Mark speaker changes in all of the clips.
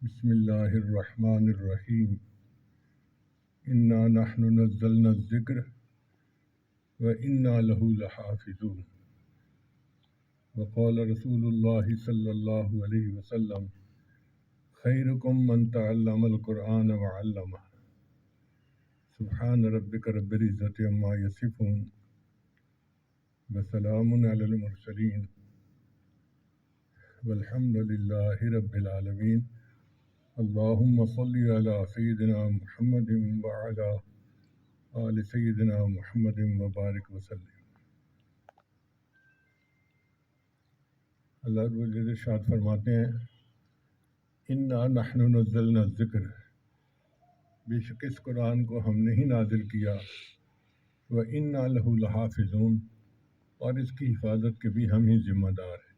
Speaker 1: بسم اللہ الرحمن الرحیم انا نحن نزلنا الذکر وانا له لحافظون وقال رسول اللہ صلی اللہ علیہ وسلم خیرکم من تعلم القرآن وعلمہ سبحان ربک رب العزۃ عما یصفون وسلام علی المرسلین والحمد للہ رب العالمین اللہم صلی علی سیدنا محمد وعلی آل سیدنا محمد وبارک وسلم۔ اللہ رب العزت ارشاد فرماتے ہیں انا نحن نزلنا الذکر، بے شک اس قرآن کو ہم نے ہی نازل کیا، وَإِنَّا لَهُ لَحَافِظُونَ، اور اس کی حفاظت کے بھی ہم ہی ذمہ دار ہیں۔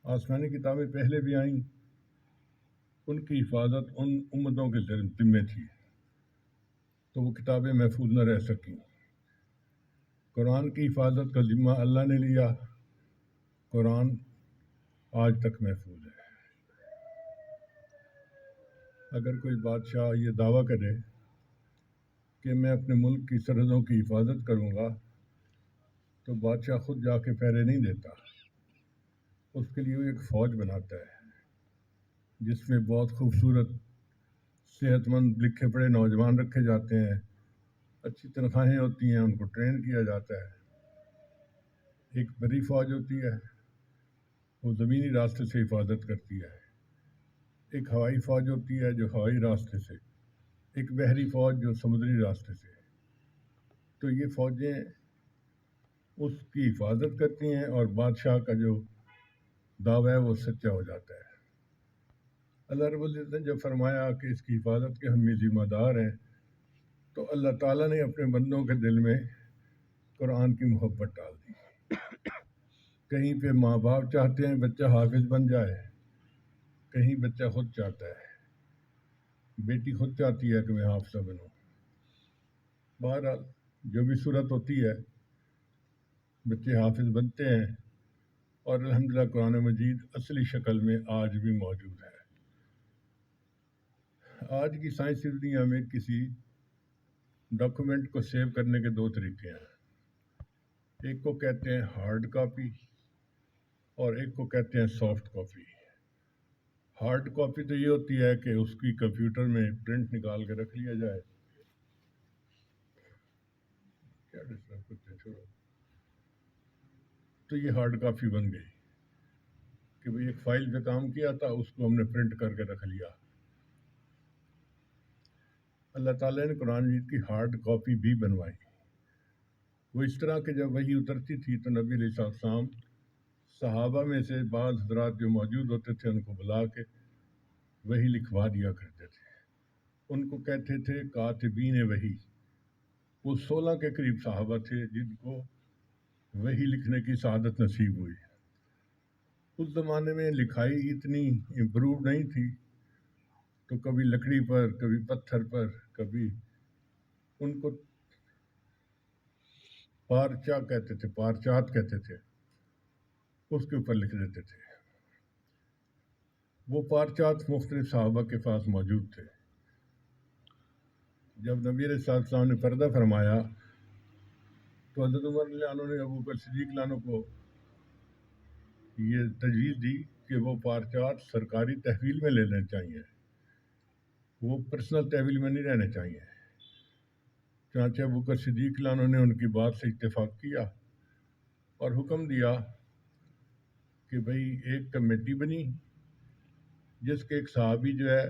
Speaker 1: آسمانی کتابیں پہلے بھی آئیں، ان کی حفاظت ان امتوں کے ذمے تھی، تو وہ کتابیں محفوظ نہ رہ سکیں۔ قرآن کی حفاظت کا ذمہ اللہ نے لیا، قرآن آج تک محفوظ ہے۔ اگر کوئی بادشاہ یہ دعویٰ کرے کہ میں اپنے ملک کی سرحدوں کی حفاظت کروں گا، تو بادشاہ خود جا کے پہرے نہیں دیتا، اس کے لیے وہ ایک فوج بناتا ہے جس میں بہت خوبصورت صحت مند لکھے پڑھے نوجوان رکھے جاتے ہیں، اچھی تنخواہیں ہوتی ہیں، ان کو ٹرین کیا جاتا ہے۔ ایک بڑی فوج ہوتی ہے، وہ زمینی راستے سے حفاظت کرتی ہے، ایک ہوائی فوج ہوتی ہے جو ہوائی راستے سے، ایک بحری فوج جو سمندری راستے سے۔ تو یہ فوجیں اس کی حفاظت کرتی ہیں اور بادشاہ کا جو دعویٰ ہے وہ سچا ہو جاتا ہے۔ اللہ رب العزت نے جب فرمایا کہ اس کی حفاظت کے ہم ذمہ دار ہیں، تو اللہ تعالیٰ نے اپنے بندوں کے دل میں قرآن کی محبت ڈال دی۔ کہیں پہ ماں باپ چاہتے ہیں بچہ حافظ بن جائے، کہیں بچہ خود چاہتا ہے، بیٹی خود چاہتی ہے کہ میں حافظہ بنوں۔ بہرحال جو بھی صورت ہوتی ہے، بچے حافظ بنتے ہیں، اور الحمدللہ قرآن مجید اصلی شکل میں آج بھی موجود ہے۔ آج کی سائنسی دنیا میں کسی ڈاکومنٹ کو سیو کرنے کے دو طریقے ہیں، ایک کو کہتے ہیں ہارڈ کاپی اور ایک کو کہتے ہیں سافٹ کاپی۔ ہارڈ کاپی تو یہ ہوتی ہے کہ اس کی کمپیوٹر میں پرنٹ نکال کے رکھ لیا جائے، کیا ڈسٹرب کرتے ہیں، چھوڑو، تو یہ ہارڈ کاپی بن گئی کہ بھئی ایک فائل پہ کام کیا تھا، اس کو ہم نے پرنٹ کر کے رکھ لیا۔ اللہ تعالیٰ نے قرآن مجید کی ہارڈ کاپی بھی بنوائی، وہ اس طرح کہ جب وحی اترتی تھی تو نبی علیہ السلام صحابہ میں سے بعض حضرات جو موجود ہوتے تھے ان کو بلا کے وحی لکھوا دیا کرتے تھے۔ ان کو کہتے تھے کاتبین وحی۔ وہ 16 کے قریب صحابہ تھے جن کو وحی لکھنے کی سعادت نصیب ہوئی۔ اس زمانے میں لکھائی اتنی امپروو نہیں تھی، تو کبھی لکڑی پر، کبھی پتھر پر، کبھی ان کو پارچہ کہتے تھے، پارچات کہتے تھے، اس کے اوپر لکھ دیتے تھے۔ وہ پارچات مختلف صحابہ کے پاس موجود تھے۔ جب نبی علیہ السلام نے پردہ فرمایا تو حضرت عمر رضی اللہ عنہ نے ابو بکر صدیق رضی اللہ عنہ کو یہ تجویز دی کہ وہ پارچات سرکاری تحویل میں لینے چاہیے، وہ پرسنل تحویل میں نہیں رہنے چاہیے۔ چنانچہ ابو بکر صدیق رضی اللہ عنہ نے ان کی بات سے اتفاق کیا اور حکم دیا کہ بھئی ایک کمیٹی بنی جس کے ایک صحابی جو ہے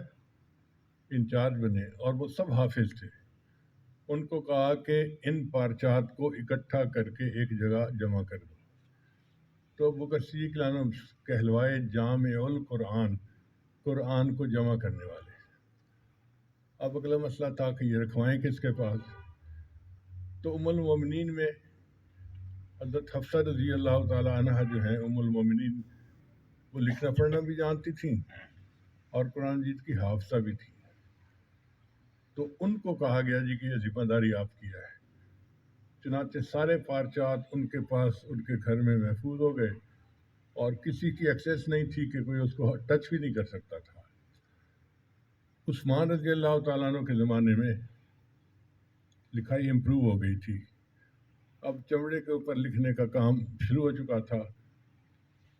Speaker 1: انچارج بنے، اور وہ سب حافظ تھے۔ ان کو کہا کہ ان پارچات کو اکٹھا کر کے ایک جگہ جمع کر دو۔ تو ابو بکر صدیق رضی اللہ عنہ کہلوائے جامع القرآن، قرآن کو جمع کرنے والے۔ اب اگلا مسئلہ تھا کہ یہ رکھوائیں کس کے پاس؟ تو ام المومنین میں حضرت حفصہ رضی اللہ تعالی عنہ جو ہیں ام المومنین، وہ لکھنا پڑھنا بھی جانتی تھیں اور قرآن مجید کی حافظہ بھی تھی۔ تو ان کو کہا گیا جی کہ یہ ذمہ داری آپ کی ہے۔ چنانچہ سارے پارچات ان کے پاس ان کے گھر میں محفوظ ہو گئے، اور کسی کی ایکسیس نہیں تھی کہ کوئی اس کو ٹچ بھی نہیں کر سکتا تھا۔ عثمان رضی اللہ تعالیٰ عنہ کے زمانے میں لکھائی امپروو ہو گئی تھی، اب چمڑے کے اوپر لکھنے کا کام شروع ہو چکا تھا،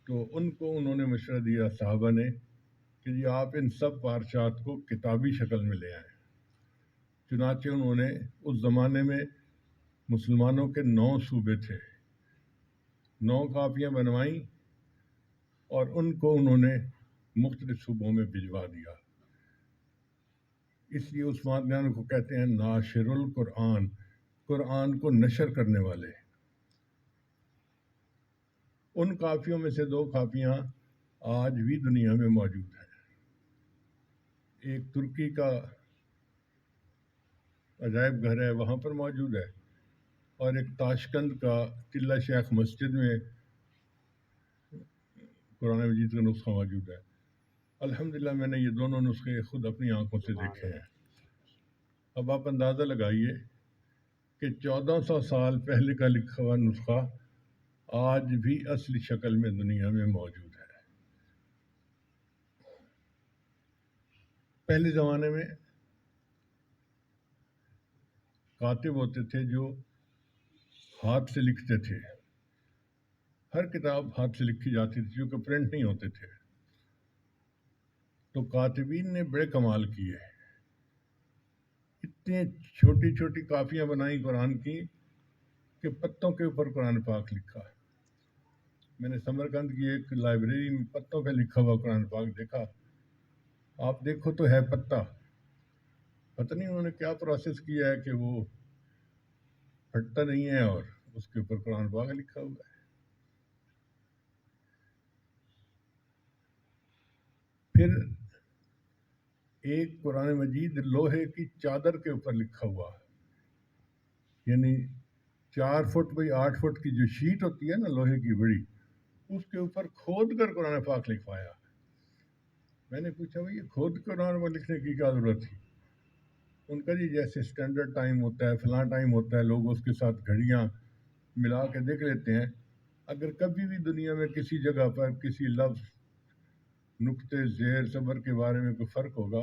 Speaker 1: تو ان کو انہوں نے مشورہ دیا صحابہ نے کہ جی آپ ان سب پارچات کو کتابی شکل میں لے آئیں۔ چنانچہ انہوں نے اس زمانے میں مسلمانوں کے 9 صوبے تھے، 9 کاپیاں بنوائیں اور ان کو انہوں نے مختلف صوبوں میں بھجوا دیا۔ اس لیے عثمان غنی کو کہتے ہیں ناشر القرآن، قرآن کو نشر کرنے والے۔ ان کاپیوں میں سے 2 کاپیاں آج بھی دنیا میں موجود ہیں۔ ایک ترکی کا عجائب گھر ہے، وہاں پر موجود ہے، اور ایک تاشقند کا قلعہ شیخ مسجد میں قرآن مجید کا نسخہ موجود ہے۔ الحمدللہ میں نے یہ دونوں نسخے خود اپنی آنکھوں سے دیکھے ہیں۔ اب آپ اندازہ لگائیے کہ 1400 سال پہلے کا لکھا ہوا نسخہ آج بھی اصلی شکل میں دنیا میں موجود ہے۔ پہلے زمانے میں کاتب ہوتے تھے جو ہاتھ سے لکھتے تھے، ہر کتاب ہاتھ سے لکھی جاتی تھی کیونکہ پرنٹ نہیں ہوتے تھے، تو کاتبین نے بڑے کمال کیے، اتنی چھوٹی چھوٹی کاپیاں بنائیں قرآن کی کہ پتوں کے اوپر قرآن پاک لکھا۔ میں نے سمرقند کی ایک لائبریری میں پتوں پہ لکھا ہوا قرآن پاک دیکھا، آپ دیکھو تو ہے پتہ، پتہ نہیں انہوں نے کیا پروسیس کیا ہے کہ وہ پھٹتا نہیں ہے اور اس کے اوپر قرآن پاک لکھا ہوا ہے۔ پھر ایک قرآن مجید لوہے کی چادر کے اوپر لکھا ہوا، یعنی 4 فٹ بائی 8 فٹ کی جو شیٹ ہوتی ہے نا لوہے کی بڑی، اس کے اوپر کھود کر قرآن پاک لکھوایا۔ میں نے پوچھا بھائی یہ کھود کر قرآن پاک لکھنے کی کیا ضرورت تھی؟ ان کا جی جیسے اسٹینڈرڈ ٹائم ہوتا ہے، فلاں ٹائم ہوتا ہے، لوگ اس کے ساتھ گھڑیاں ملا کے دیکھ لیتے ہیں، اگر کبھی بھی دنیا میں کسی جگہ پر کسی لفظ، نقطے، زیر، زبر کے بارے میں کوئی فرق ہوگا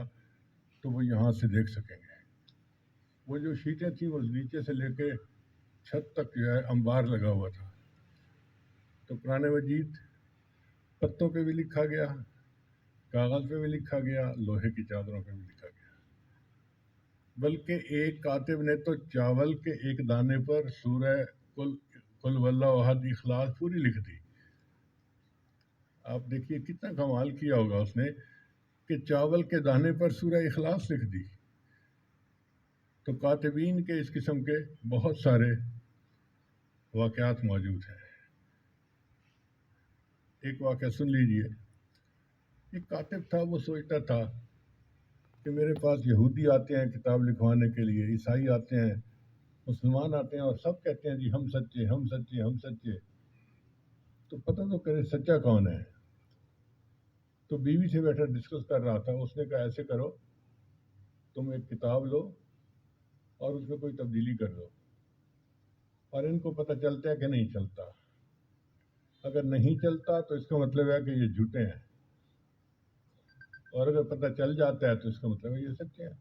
Speaker 1: تو وہ یہاں سے دیکھ سکیں گے۔ وہ جو شیٹیں تھیں وہ نیچے سے لے کے چھت تک جو ہے انبار لگا ہوا تھا، تو قرآن مجید پتوں پہ بھی لکھا گیا، کاغذ پہ بھی لکھا گیا، لوہے کی چادروں پہ بھی لکھا گیا، بلکہ ایک کاتب نے تو چاول کے ایک دانے پر سورہ قل واللہ احد اخلاص پوری لکھ دی۔ آپ دیکھیے کتنا کمال کیا ہوگا اس نے کہ چاول کے دانے پر سورہ اخلاص لکھ دی۔ تو کاتبین کے اس قسم کے بہت سارے واقعات موجود ہیں۔ ایک واقعہ سن لیجئے، ایک کاتب تھا، وہ سوچتا تھا کہ میرے پاس یہودی آتے ہیں کتاب لکھوانے کے لیے، عیسائی آتے ہیں، مسلمان آتے ہیں، اور سب کہتے ہیں جی ہم سچے ہم سچے ہم سچے، تو پتہ تو کرے سچا کون ہے۔ تو بیوی سے بیٹھا ڈسکس کر رہا تھا، اس نے کہا ایسے کرو تم ایک کتاب لو اور اس میں کوئی تبدیلی کر دو، اور ان کو پتہ چلتا ہے کہ نہیں چلتا، اگر نہیں چلتا تو اس کا مطلب ہے کہ یہ جھوٹے ہیں، اور اگر پتہ چل جاتا ہے تو اس کا مطلب ہے یہ سچے ہیں۔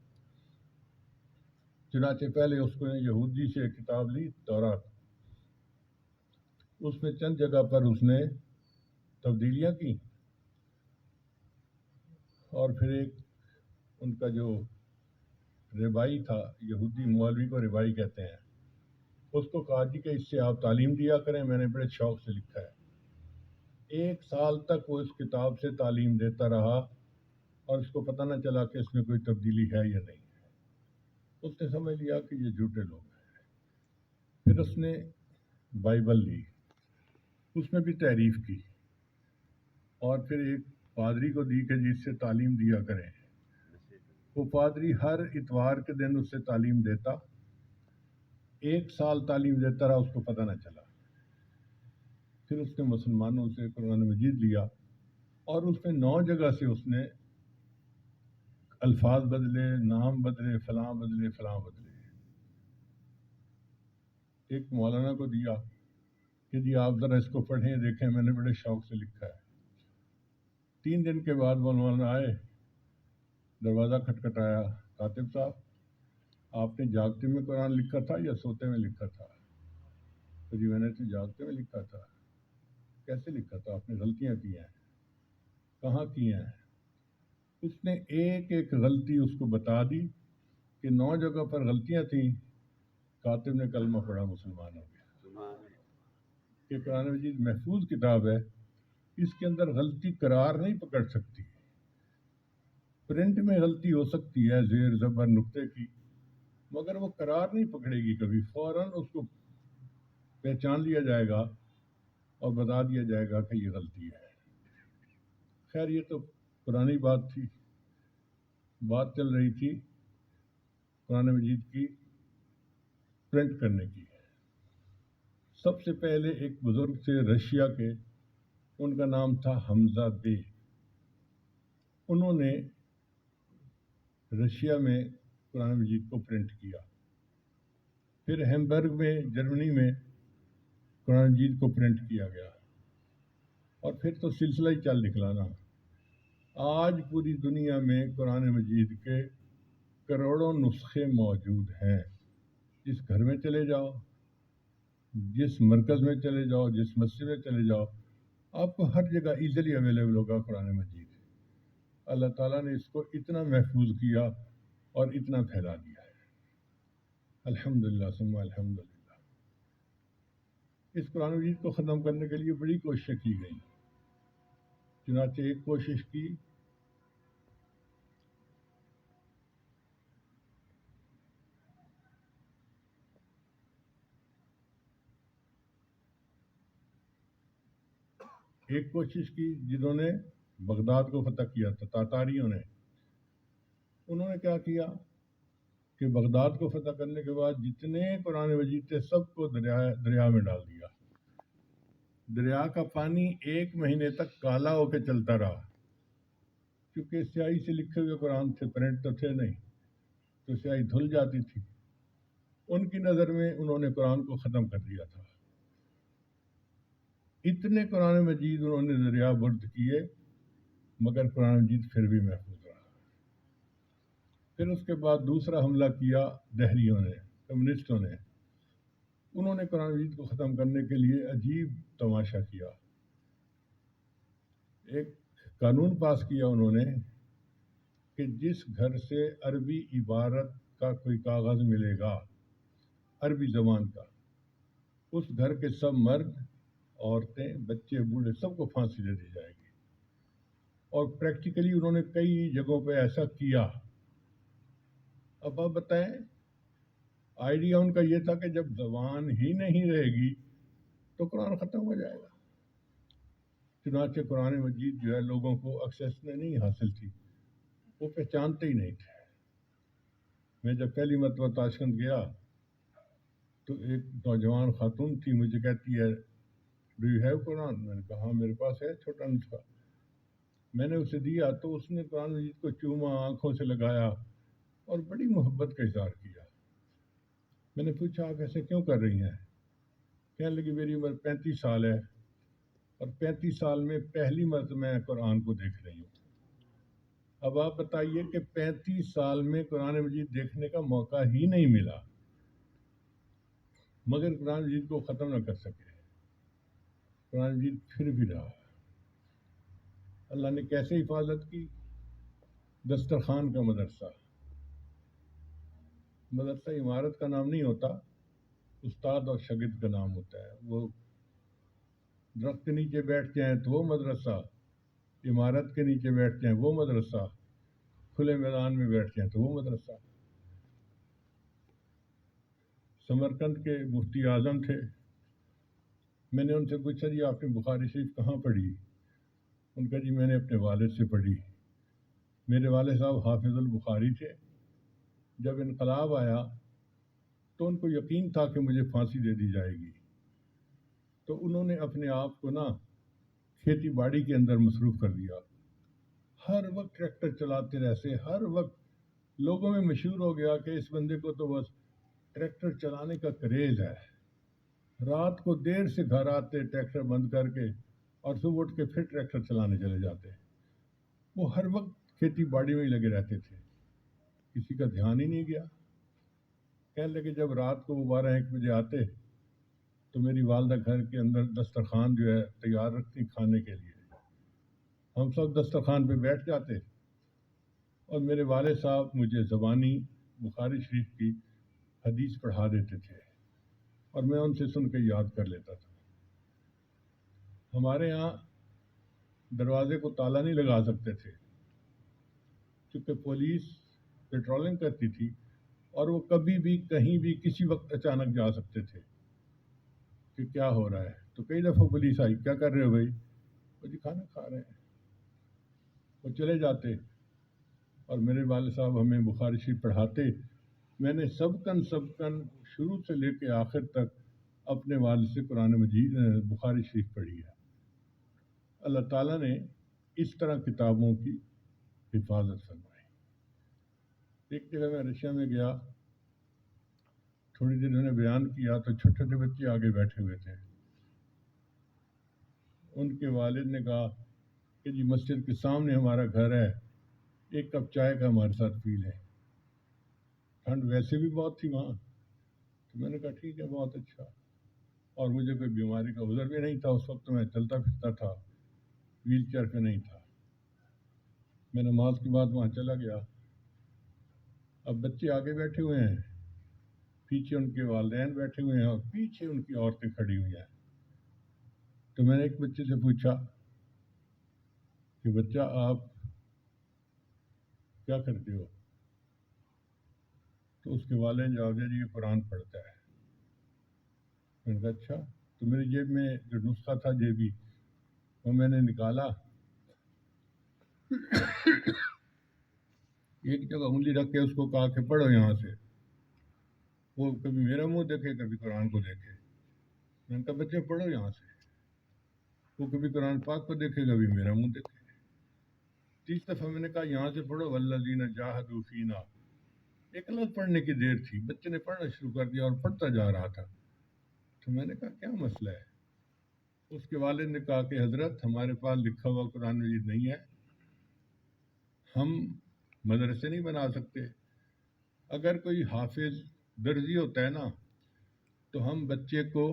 Speaker 1: چنانچہ پہلے اس کو یہودی سے ایک کتاب لی تورات، اس میں چند جگہ پر اس نے تبدیلیاں کی، اور پھر ایک ان کا جو ربائی تھا، یہودی مولوی کو ربائی کہتے ہیں، اس کو کہا جی کہ اس سے آپ تعلیم دیا کریں، میں نے بڑے شوق سے لکھا ہے۔ 1 سال تک وہ اس کتاب سے تعلیم دیتا رہا اور اس کو پتہ نہ چلا کہ اس میں کوئی تبدیلی ہے یا نہیں ہے، اس نے سمجھ لیا کہ یہ جھوٹے لوگ ہیں۔ پھر اس نے بائبل لی، اس میں بھی تعریف کی، اور پھر ایک پادری کو دی کہ جس سے تعلیم دیا کریں۔ وہ پادری ہر اتوار کے دن اس سے تعلیم دیتا، 1 سال تعلیم دیتا رہا، اس کو پتہ نہ چلا۔ پھر اس نے مسلمانوں سے قرآن مجید لیا، اور اس میں 9 جگہ سے اس نے الفاظ بدلے، نام بدلے، فلاں بدلے، فلاں بدلے۔ ایک مولانا کو دیا، کہ جی آپ ذرا اس کو پڑھیں دیکھیں، میں نے بڑے شوق سے لکھا ہے۔ 3 دن کے بعد وہ مولانا آئے، دروازہ کھٹکھٹایا، کاتب صاحب آپ نے جاگتے میں قرآن لکھا تھا یا سوتے میں لکھا تھا؟ تو جی میں نے تو جاگتے میں لکھا تھا۔ کیسے لکھا تھا؟ آپ نے غلطیاں کی ہیں، کہاں کی ہیں؟ اس نے ایک ایک غلطی اس کو بتا دی کہ 9 جگہ پر غلطیاں تھیں، کاتب نے کلمہ پڑھا، مسلمان ہو گیا۔ کہ قرآن مجید محفوظ کتاب ہے، اس کے اندر غلطی قرار نہیں پکڑ سکتی۔ پرنٹ میں غلطی ہو سکتی ہے زیر زبر نقطے کی، مگر وہ قرار نہیں پکڑے گی کبھی، فوراً اس کو پہچان لیا جائے گا اور بتا دیا جائے گا کہ یہ غلطی ہے۔ خیر یہ تو پرانی بات تھی، بات چل رہی تھی قرآن مجید کی پرنٹ کرنے کی۔ سب سے پہلے ایک بزرگ تھے رشیا کے، ان کا نام تھا حمزہ بے۔ انہوں نے رشیا میں قرآن مجید کو پرنٹ کیا، پھر ہیمبرگ میں جرمنی میں قرآن مجید کو پرنٹ کیا گیا، اور پھر تو سلسلہ ہی چل نکلا نا۔ آج پوری دنیا میں قرآن مجید کے کروڑوں نسخے موجود ہیں۔ جس گھر میں چلے جاؤ، جس مرکز میں چلے جاؤ، جس مسجد میں چلے جاؤ، آپ کو ہر جگہ ایزیلی اویلیبل ہوگا قرآن مجید۔ اللہ تعالیٰ نے اس کو اتنا محفوظ کیا اور اتنا پھیلا دیا ہے، الحمدللہ ثم الحمدللہ۔ اس قرآن مجید کو ختم کرنے کے لیے بڑی کوششیں کی گئیں، چنانچہ ایک کوشش کی جنہوں نے بغداد کو فتح کیا تھا، تاتاریوں نے۔ انہوں نے کیا کیا کہ بغداد کو فتح کرنے کے بعد جتنے قرآن مجید تھے سب کو دریا میں ڈال دیا۔ دریا کا پانی 1 مہینے تک کالا ہو کے چلتا رہا، کیونکہ سیاہی سے لکھے ہوئے قرآن تھے، پرنٹ تو تھے نہیں، تو سیاہی دھل جاتی تھی۔ ان کی نظر میں انہوں نے قرآن کو ختم کر دیا تھا۔ اتنے قرآن مجید انہوں نے دریا برد کیے، مگر قرآن مجید پھر بھی محفوظ رہا۔ پھر اس کے بعد دوسرا حملہ کیا دہریوں نے، کمیونسٹوں نے۔ انہوں نے قرآن مجید کو ختم کرنے کے لیے عجیب تماشا کیا۔ ایک قانون پاس کیا انہوں نے کہ جس گھر سے عربی عبارت کا کوئی کاغذ ملے گا، عربی زبان کا، اس گھر کے سب مرد، عورتیں، بچے، بوڑھے، سب کو پھانسی دے دی جائے گی۔ اور پریکٹیکلی انہوں نے کئی جگہوں پہ ایسا کیا۔ اب آپ بتائیں، آئیڈیا ان کا یہ تھا کہ جب زبان ہی نہیں رہے گی تو قرآن ختم ہو جائے گا۔ چنانچہ قرآن مجید جو ہے لوگوں کو ایکسیس نہیں حاصل تھی، وہ پہچانتے ہی نہیں تھے۔ میں جب پہلی مرتبہ تاشقند گیا تو ایک نوجوان خاتون تھی، مجھے کہتی ہے ڈو یو ہیو قرآن؟ میں نے کہا ہاں میرے پاس ہے چھوٹا نسخہ۔ میں نے اسے دیا تو اس نے قرآن مجید کو چوما، آنکھوں سے لگایا اور بڑی محبت کا اظہار کیا۔ میں نے پوچھا آپ ایسے کیوں کر رہی ہیں؟ کہنے لگی میری عمر 35 سال ہے اور 35 سال میں پہلی مرتبہ میں قرآن کو دیکھ رہی ہوں۔ اب آپ بتائیے کہ 35 سال میں قرآن مجید دیکھنے کا موقع ہی نہیں ملا، مگر قرآن مجید کو ختم نہ کر سکے۔ قرآن مجید پھر بھی رہا۔ اللہ نے کیسے حفاظت کی؟ دسترخوان کا مدرسہ۔ مدرسہ عمارت کا نام نہیں ہوتا، استاد اور شاگرد کا نام ہوتا ہے۔ وہ درخت کے نیچے بیٹھ جائیں تو وہ مدرسہ، عمارت کے نیچے بیٹھ جائیں وہ مدرسہ، کھلے میدان میں بیٹھ جائیں تو وہ مدرسہ۔ سمرقند کے مفتی اعظم تھے، میں نے ان سے پوچھا جی آپ نے بخاری شریف کہاں پڑھی؟ ان کا جی میں نے اپنے والد سے پڑھی۔ میرے والد صاحب حافظ البخاری تھے۔ جب انقلاب آیا تو ان کو یقین تھا کہ مجھے پھانسی دے دی جائے گی، تو انہوں نے اپنے آپ کو کھیتی باڑی کے اندر مصروف کر دیا۔ ہر وقت ٹریکٹر چلاتے رہتے، ہر وقت لوگوں میں مشہور ہو گیا کہ اس بندے کو تو بس ٹریکٹر چلانے کا کریز ہے۔ رات کو دیر سے گھر آتے ٹریکٹر بند کر کے، اور صبح اٹھ کے پھر ٹریکٹر چلانے چلے جاتے۔ وہ ہر وقت کھیتی باڑی میں ہی لگے رہتے تھے، کسی کا دھیان ہی نہیں گیا۔ کہنے لگے جب رات کو وہ 12-1 بجے آتے تو میری والدہ گھر کے اندر دسترخوان جو ہے تیار رکھتی کھانے کے لیے، ہم سب دسترخوان پہ بیٹھ جاتے، اور میرے والد صاحب مجھے زبانی بخاری شریف کی حدیث پڑھا دیتے تھے، اور میں ان سے سن کے یاد کر لیتا تھا۔ ہمارے ہاں دروازے کو تالا نہیں لگا سکتے تھے، چونکہ پولیس پیٹرولنگ کرتی تھی، اور وہ کبھی بھی کہیں بھی کسی وقت اچانک جا سکتے تھے کہ کیا ہو رہا ہے۔ تو کئی دفعہ پولیس آئی، کیا کر رہے ہو بھائی؟ وہ جی کھانا کھا رہے ہیں۔ وہ چلے جاتے، اور میرے والد صاحب ہمیں بخاری شریف پڑھاتے۔ میں نے سبکن شروع سے لے کے آخر تک اپنے والد سے قرآن مجید بخاری شریف پڑھی ہے۔ اللہ تعالیٰ نے اس طرح کتابوں کی حفاظت فرمائی۔ ایک جگہ میں رشیا میں گیا، تھوڑی دیر انہوں نے بیان کیا تو چھوٹے چھوٹے بچے آگے بیٹھے ہوئے تھے۔ ان کے والد نے کہا کہ جی مسجد کے سامنے ہمارا گھر ہے، ایک کپ چائے کا ہمارے ساتھ پی لیں۔ ٹھنڈ ویسے بھی بہت تھی وہاں، تو میں نے کہا ٹھیک ہے، بہت اچھا۔ اور مجھے کوئی بیماری کا عذر بھی نہیں تھا، اس وقت میں چلتا پھرتا تھا، ویل چیئر پہ نہیں تھا۔ میں نماز کے بعد وہاں چلا گیا۔ اب بچے آگے بیٹھے ہوئے ہیں، پیچھے ان کے والدین بیٹھے ہوئے ہیں، اور پیچھے ان کی عورتیں کھڑی ہوئی ہیں۔ تو میں نے ایک بچے سے پوچھا کہ بچہ آپ کیا کرتے ہو؟ تو اس کے والدین جواب دیا جی یہ قرآن پڑھتا ہے۔ میں نے کہا اچھا۔ تو میری جیب میں جو نسخہ تھا جیبی، وہ میں نے نکالا، ایک جگہ انگلی رکھ کے اس کو کہا کہ پڑھو یہاں سے۔ وہ کبھی میرا منہ دیکھے، کبھی قرآن کو دیکھے۔ میں نے کہا بچے پڑھو یہاں سے۔ وہ کبھی قرآن پاک کو دیکھے، کبھی میرا منہ دیکھے۔ 30 دفعہ میں نے کہا یہاں سے پڑھو والذین جاہدوا فینا۔ ایک لفظ پڑھنے کی دیر تھی، بچے نے پڑھنا شروع کر دیا اور پڑھتا جا رہا تھا۔ تو میں نے کہا کیا مسئلہ ہے؟ اس کے والد نے کہا کہ حضرت ہمارے پاس لکھا ہوا قرآن مجید نہیں ہے، ہم مدرسے نہیں بنا سکتے۔ اگر کوئی حافظ درزی ہوتا ہے نا، تو ہم بچے کو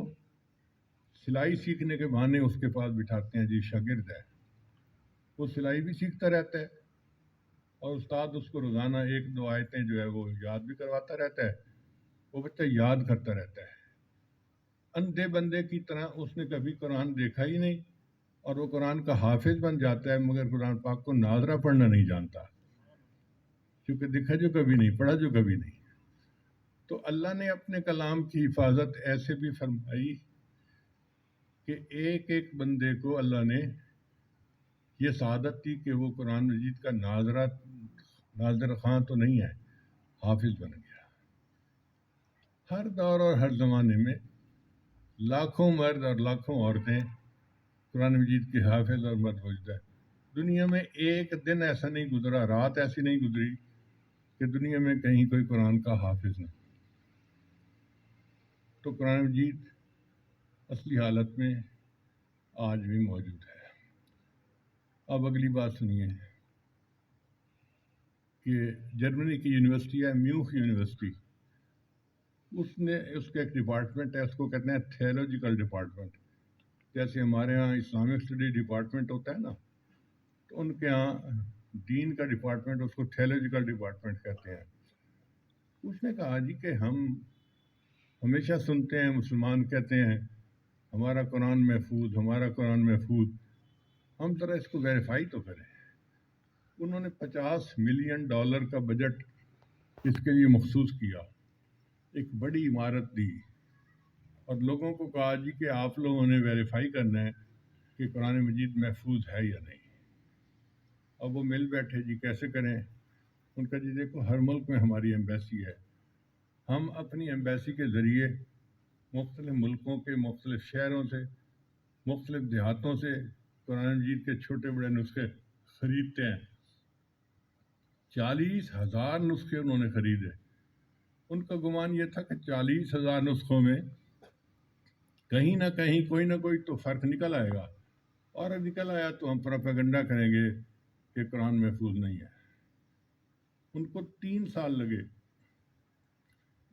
Speaker 1: سلائی سیکھنے کے بہانے اس کے پاس بٹھاتے ہیں، جی شاگرد ہے، وہ سلائی بھی سیکھتا رہتا ہے، اور استاد اس کو روزانہ 1-2 آیتیں جو ہے وہ یاد بھی کرواتا رہتا ہے، وہ بچہ یاد کرتا رہتا ہے۔ اندھے بندے کی طرح اس نے کبھی قرآن دیکھا ہی نہیں، اور وہ قرآن کا حافظ بن جاتا ہے، مگر قرآن پاک کو ناظرہ پڑھنا نہیں جانتا، کیونکہ دیکھا جو کبھی نہیں، پڑھا جو کبھی نہیں۔ تو اللہ نے اپنے کلام کی حفاظت ایسے بھی فرمائی کہ ایک ایک بندے کو اللہ نے یہ سعادت دی کہ وہ قرآن مجید کا ناظر خواں تو نہیں ہے، حافظ بن گیا۔ ہر دور اور ہر زمانے میں لاکھوں مرد اور لاکھوں عورتیں قرآن مجید کے حافظ اور مرد موجود ہے۔ دنیا میں ایک دن ایسا نہیں گزرا، رات ایسی نہیں گزری کہ دنیا میں کہیں کوئی قرآن کا حافظ نہ۔ تو قرآن مجید اصلی حالت میں آج بھی موجود ہے۔ اب اگلی بات سنیے کہ جرمنی کی یونیورسٹی ہے میوخ یونیورسٹی، اس کا ایک ڈپارٹمنٹ ہے، اس کو کہتے ہیں تھیولوجیکل ڈپارٹمنٹ۔ جیسے ہمارے ہاں اسلامک اسٹڈی ڈپارٹمنٹ ہوتا ہے نا، تو ان کے ہاں دین کا ڈپارٹمنٹ اس کو تھیولوجیکل ڈپارٹمنٹ کہتے ہیں۔ اس نے کہا جی کہ ہم ہمیشہ سنتے ہیں مسلمان کہتے ہیں ہمارا قرآن محفوظ، ہمارا قرآن محفوظ، ہم ذرا اس کو ویریفائی تو کریں۔ انہوں نے $50 ملین کا بجٹ اس کے لیے مخصوص کیا، ایک بڑی عمارت دی، اور لوگوں کو کہا جی کہ آپ لوگوں نے ویریفائی کرنا ہے کہ قرآن مجید محفوظ ہے یا نہیں۔ اب وہ مل بیٹھے جی کیسے کریں؟ ان کا جی دیکھو ہر ملک میں ہماری ایمبیسی ہے، ہم اپنی ایمبیسی کے ذریعے مختلف ملکوں کے مختلف شہروں سے، مختلف دیہاتوں سے قرآن مجید کے چھوٹے بڑے نسخے خریدتے ہیں۔ 40,000 نسخے انہوں نے خریدے۔ ان کا گمان یہ تھا کہ 40,000 نسخوں میں کہیں نہ کہیں کوئی نہ کوئی تو فرق نکل آئے گا، اور نکل آیا تو ہم پروپیگنڈا کریں گے کہ قرآن محفوظ نہیں ہے۔ ان کو 3 سال لگے،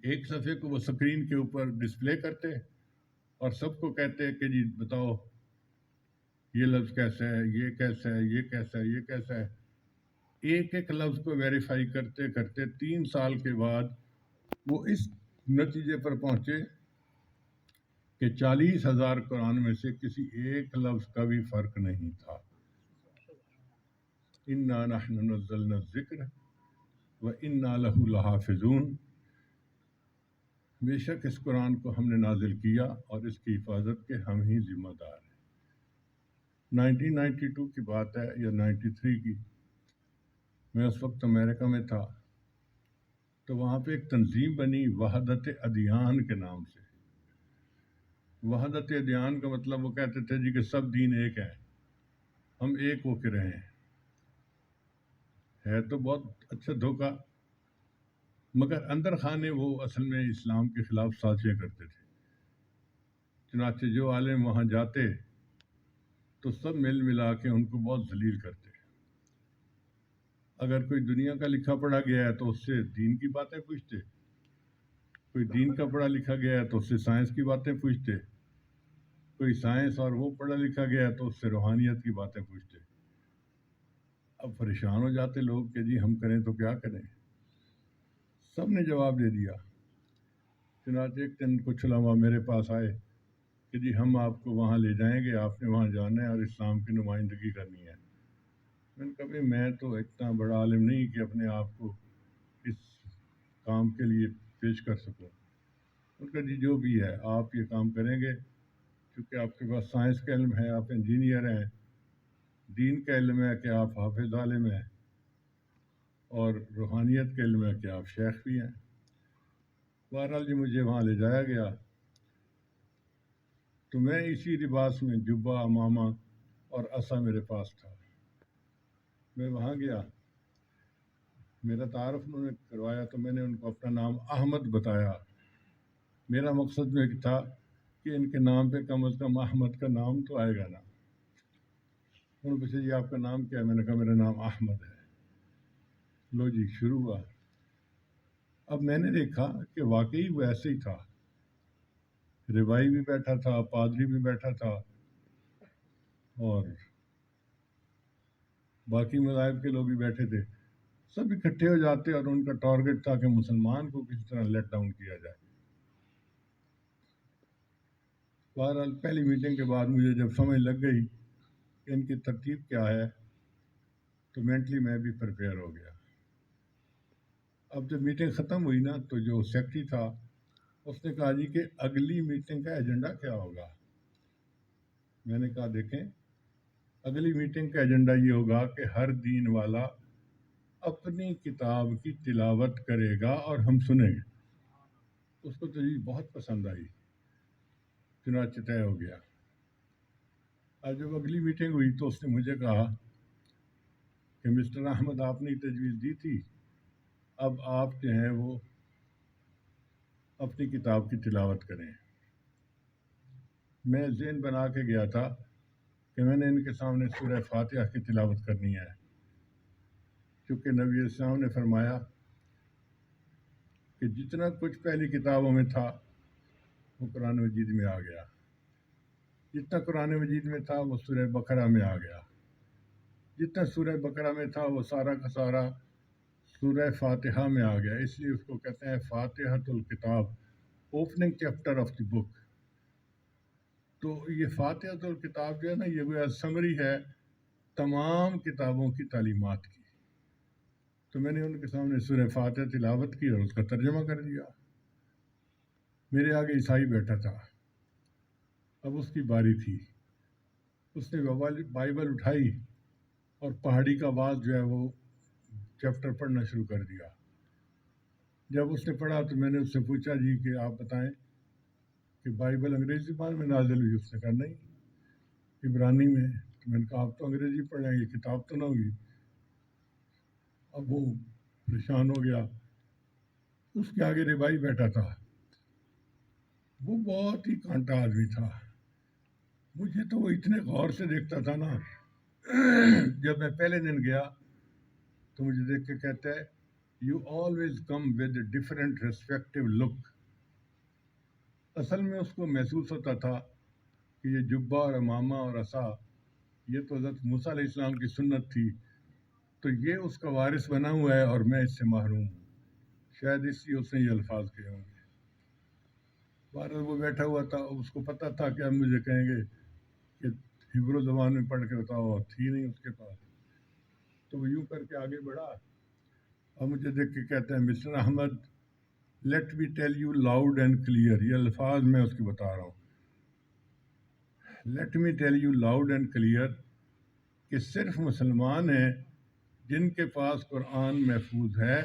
Speaker 1: ایک صفحے کو وہ اسکرین کے اوپر ڈسپلے کرتے اور سب کو کہتے کہ جی بتاؤ یہ لفظ کیسا ہے، یہ کیسا ہے، یہ کیسا ہے، یہ کیسا ہے۔ ایک ایک لفظ کو ویریفائی کرتے کرتے 3 سال کے بعد وہ اس نتیجے پر پہنچے کہ 40,000 قرآن میں سے کسی ایک لفظ کا بھی فرق نہیں تھا۔ اِنَّا نَحْنُ نَزَّلْنَا الذِّکْرَ وَإِنَّا لَهُ لَحَافِظُونَ، بے شک اس قرآن کو ہم نے نازل کیا اور اس کی حفاظت کے ہم ہی ذمہ دار ہیں۔ 1992 کی بات ہے یا 93 کی، میں اس وقت امریکہ میں تھا، تو وہاں پہ ایک تنظیم بنی وحدت ادیان کے نام سے۔ وحدت ادیان کا مطلب وہ کہتے تھے جی کہ سب دین ایک ہیں، ہم ایک ہو کے رہیں۔ ہے تو بہت اچھا دھوکہ، مگر اندر خانے وہ اصل میں اسلام کے خلاف سازشیں کرتے تھے۔ چنانچہ جو عالم وہاں جاتے تو سب مل ملا کے ان کو بہت ذلیل کرتے۔ اگر کوئی دنیا کا لکھا پڑھا گیا ہے تو اس سے دین کی باتیں پوچھتے، کوئی دین کا پڑھا لکھا گیا ہے تو اس سے سائنس کی باتیں پوچھتے، کوئی سائنس اور وہ پڑھا لکھا گیا ہے تو اس سے روحانیت کی باتیں پوچھتے۔ اب پریشان ہو جاتے لوگ کہ جی ہم کریں تو کیا کریں۔ سب نے جواب دے دیا۔ چنانچہ ایک دن کچھ علماء میرے پاس آئے کہ جی ہم آپ کو وہاں لے جائیں گے، آپ نے وہاں جانا ہے اور اسلام کی نمائندگی کرنی ہے۔ میں نے کہا بھائی میں تو اتنا بڑا عالم نہیں کہ اپنے آپ کو اس کام کے لیے پیش کر سکوں۔ ان کا جی جو بھی ہے آپ یہ کام کریں گے، کیونکہ آپ کے پاس سائنس کا علم ہے، آپ انجینئر ہیں، دین کا علم ہے کہ آپ حافظ عالم ہیں، اور روحانیت کا علم ہے کہ آپ شیخ بھی ہیں۔ بہرحال جی مجھے وہاں لے جایا گیا تو میں اسی لباس میں جبہ امامہ اور عصا میرے پاس تھا۔ میں وہاں گیا، میرا تعارف انہوں نے کروایا تو میں نے ان کو اپنا نام احمد بتایا۔ میرا مقصد میں تھا کہ ان کے نام پہ کم از کم احمد کا نام تو آئے گا نا۔ انہوں نے پوچھا جی آپ کا نام کیا ہے؟ میں نے کہا میرا نام احمد ہے۔ لو جی شروع ہوا۔ اب میں نے دیکھا کہ واقعی وہ ایسے ہی تھا، روائی بھی بیٹھا تھا، پادری بھی بیٹھا تھا، اور باقی مذاہب کے لوگ بھی بیٹھے تھے۔ سب اکٹھے ہو جاتے اور ان کا ٹارگٹ تھا کہ مسلمان کو کسی طرح لیٹ ڈاؤن کیا جائے۔ بہرحال پہلی میٹنگ کے بعد مجھے جب سمجھ لگ گئی کہ ان کی ترتیب کیا ہے تو مینٹلی میں بھی پریپیئر ہو گیا۔ اب جب میٹنگ ختم ہوئی نا تو جو سیکرٹری تھا اس نے کہا جی کہ اگلی میٹنگ کا ایجنڈا کیا ہوگا۔ میں نے کہا دیکھیں اگلی میٹنگ کا ایجنڈا یہ ہوگا کہ ہر دین والا اپنی کتاب کی تلاوت کرے گا اور ہم سنیں گے۔ اس کو تو یہ بہت پسند آئی، چنانچہ طے ہو گیا۔ اب جب اگلی میٹنگ ہوئی تو اس نے مجھے کہا کہ مسٹر احمد آپ نے تجویز دی تھی، اب آپ جو ہیں وہ اپنی کتاب کی تلاوت کریں۔ میں ذہن بنا کے گیا تھا کہ میں نے ان کے سامنے سورہ فاتحہ کی تلاوت کرنی ہے، کیونکہ نبی السلام نے فرمایا کہ جتنا کچھ پہلی کتابوں میں تھا وہ قرآن مجید میں آ گیا، جتنا قرآن مجید میں تھا وہ سورہ بقرہ میں آ گیا، جتنا سورہ بقرہ میں تھا وہ سارا کا سارا سورہ فاتحہ میں آ گیا۔ اس لیے اس کو کہتے ہیں فاتحۃ الکتاب، اوپننگ چیپٹر آف دی بک۔ تو یہ فاتحۃ الکتاب جو ہے نا یہ وہ سمری ہے تمام کتابوں کی تعلیمات کی۔ تو میں نے ان کے سامنے سورہ فاتحہ تلاوت کی اور اس کا ترجمہ کر دیا۔ میرے آگے عیسائی بیٹھا تھا، اب اس کی باری تھی۔ اس نے بائبل اٹھائی اور پہاڑی کا آواز جو ہے وہ چیپٹر پڑھنا شروع کر دیا۔ جب اس نے پڑھا تو میں نے اس سے پوچھا جی کہ آپ بتائیں کہ بائبل انگریزی زبان میں نازل ہوئی؟ اس نے کہا نہیں، عبرانی میں۔ تو میں نے کہا آپ تو انگریزی پڑھیں گے، کتاب تو نہ ہوگی۔ اب وہ پریشان ہو گیا۔ اس کے آگے ربائی بیٹھا تھا، وہ بہت ہی کانٹا آدمی تھا. مجھے تو وہ اتنے غور سے دیکھتا تھا نا. جب میں پہلے دن گیا تو مجھے دیکھ کے کہتا ہے you always come with different respective look. اصل میں اس کو محسوس ہوتا تھا کہ یہ جبہ اور امامہ اور عصا یہ تو حضرت موسیٰ علیہ السلام کی سنت تھی، تو یہ اس کا وارث بنا ہوا ہے اور میں اس سے محروم ہوں. شاید اس لیے اس نے یہ الفاظ کہے ہوں گے. بہرحال وہ بیٹھا ہوا تھا، اس کو پتہ تھا کہ اب مجھے کہیں گے کہ ہبرو زبان میں پڑھ کے بتاؤ، تھی نہیں اس کے پاس. تو وہ یوں کر کے آگے بڑھا اور مجھے دیکھ کے کہتا ہے mister Ahmed let me tell you loud and clear. یہ الفاظ میں اس کی بتا رہا ہوں. Let me tell you loud and clear کہ صرف مسلمان ہیں جن کے پاس قرآن محفوظ ہے،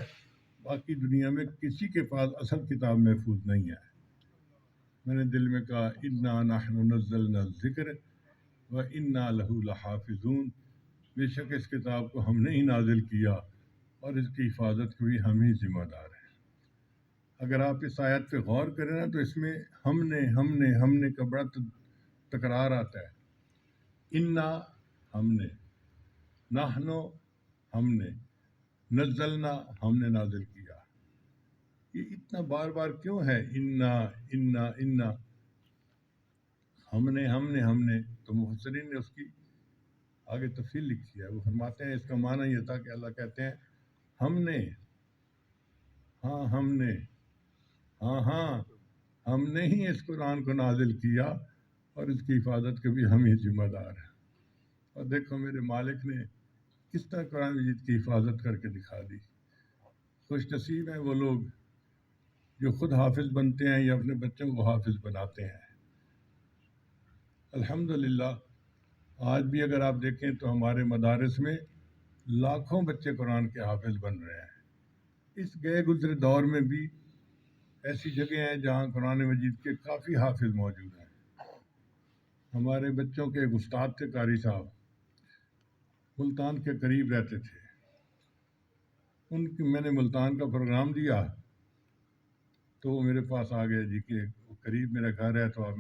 Speaker 1: باقی دنیا میں کسی کے پاس اصل کتاب محفوظ نہیں ہے. میں نے دل میں کہا انا نحن نزلنا الذکر و انا لہ لحافظون. بے شک اس کتاب کو ہم نے ہی نازل کیا اور اس کی حفاظت کے بھی ہم ہی ذمہ دار ہیں. اگر آپ اس آیت پہ غور کریں نا تو اس میں ہم نے کا بڑا تکرار آتا ہے. انا ہم نے، نحنو ہم نے، نزلنا ہم نے نازل کیا. یہ اتنا بار بار کیوں ہے انا انا انا؟ ہم نے تو مفسرین نے اس کی آگے تفصیل لکھی ہے. وہ فرماتے ہیں اس کا معنی یہ تھا کہ اللہ کہتے ہیں ہم نے، ہاں ہم نے، ہم نے ہی اس قرآن کو نازل کیا اور اس کی حفاظت کے بھی ہم ہی ذمہ دار ہیں. اور دیکھو میرے مالک نے کس طرح قرآن مجید کی حفاظت کر کے دکھا دی. خوش نصیب ہیں وہ لوگ جو خود حافظ بنتے ہیں یا اپنے بچوں کو حافظ بناتے ہیں. الحمدللہ آج بھی اگر آپ دیکھیں تو ہمارے مدارس میں لاکھوں بچے قرآن کے حافظ بن رہے ہیں. اس گئے گزرے دور میں بھی ایسی جگہیں ہیں جہاں قرآن مجید کے کافی حافظ موجود ہیں. ہمارے بچوں کے ایک استاد تھے قاری صاحب، ملتان کے قریب رہتے تھے. میں نے ملتان کا پروگرام دیا تو وہ میرے پاس آ گئے جی کہ قریب میرا گھر ہے تو آپ